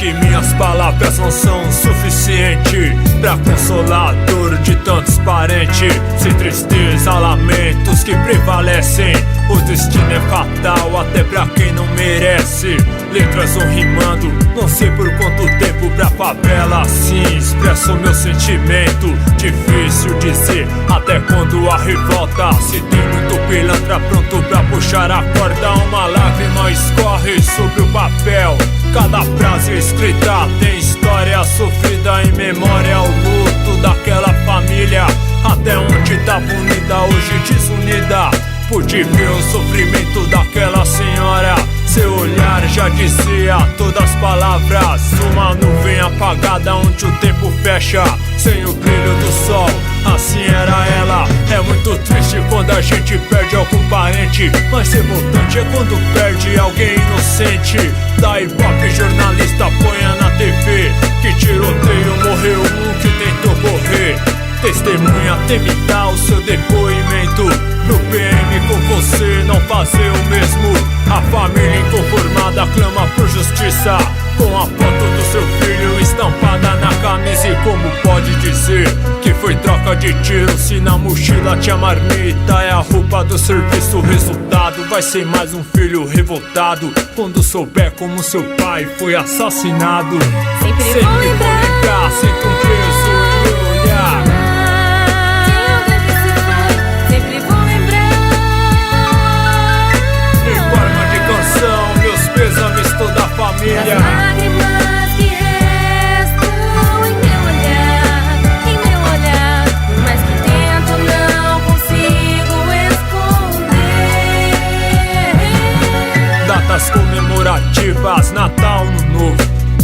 que minhas palavras não são suficientes pra consolar a dor de tantos parentes. Se tristeza, lamentos que prevalecem, o destino é fatal até pra quem não merece. Letras vão rimando, não sei por quanto tempo pra favela assim expresso meu sentimento. Difícil dizer até quando a revolta. Se tem muito pilantra pronto pra puxar a corda, uma lágrima escorre sobre o papel. Cada frase escrita tem história sofrida em memória ao luto daquela família. Até onde tava unida, hoje desunida. Pude ver o sofrimento daquela senhora. Seu olhar já dizia todas as palavras. Uma nuvem apagada onde o tempo fecha, sem o brilho do sol, assim era ela. É muito triste quando a gente perde algum parente, mas revoltante é quando perde alguém inocente. Da Ibope jornalista ponha na TV que tiroteio morreu um que tentou correr. Testemunha teme dar o seu depoimento pro PM com você não fazer o mesmo. A família inconformada clama por justiça, com a foto do seu filho estampada na camisa. E como pode dizer que foi troca de tiro se na mochila tinha marmita? É a roupa do serviço, o resultado vai ser mais um filho revoltado quando souber como seu pai foi assassinado. Sempre vou lembrar, sinto um peso em meu olhar. Toda a família. As lágrimas que restam em meu olhar, por mais que tento não consigo esconder. Datas comemorativas, Natal, Ano Novo,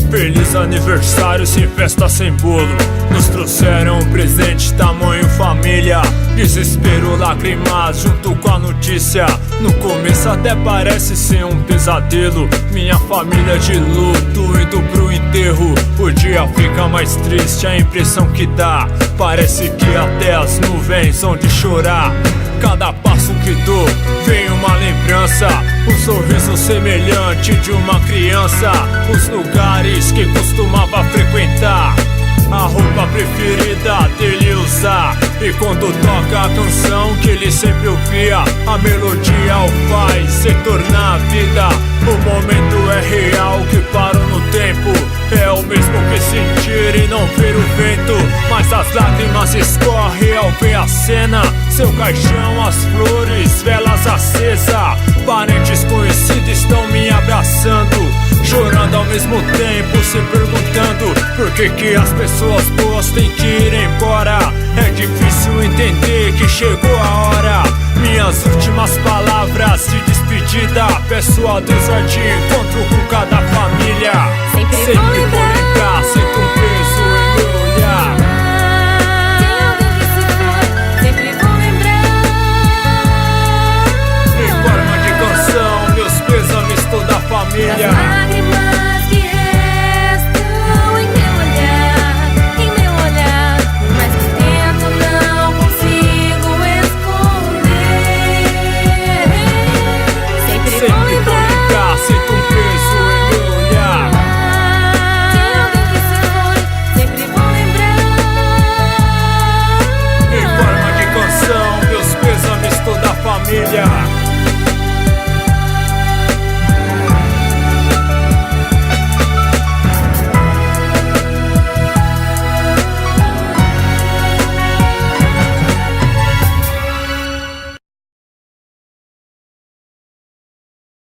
feliz aniversário sem festa, sem bolo. Nos trouxeram um presente tamanho família. Desespero, lágrimas junto com a notícia. No começo até parece ser um pesadelo. Minha família de luto indo pro enterro. O dia fica mais triste, a impressão que dá parece que até as nuvens vão de chorar. Cada passo que dou vem uma lembrança, um sorriso semelhante de uma criança. Os lugares que costumava frequentar, a roupa preferida dele usar. E quando toca a canção que ele sempre ouvia, a melodia o faz se tornar a vida. O momento é real que parou no tempo, é o mesmo que sentir e não ver o vento. Mas as lágrimas escorrem ao ver a cena, seu caixão, as flores, velas acesa. Parentes conhecidos estão me abraçando, chorando ao mesmo tempo, se perguntando por que as pessoas boas têm que ir embora. É difícil entender que chegou a hora. Minhas últimas palavras de despedida, peço a Deus de encontro com cada família. Sempre vou lembrar.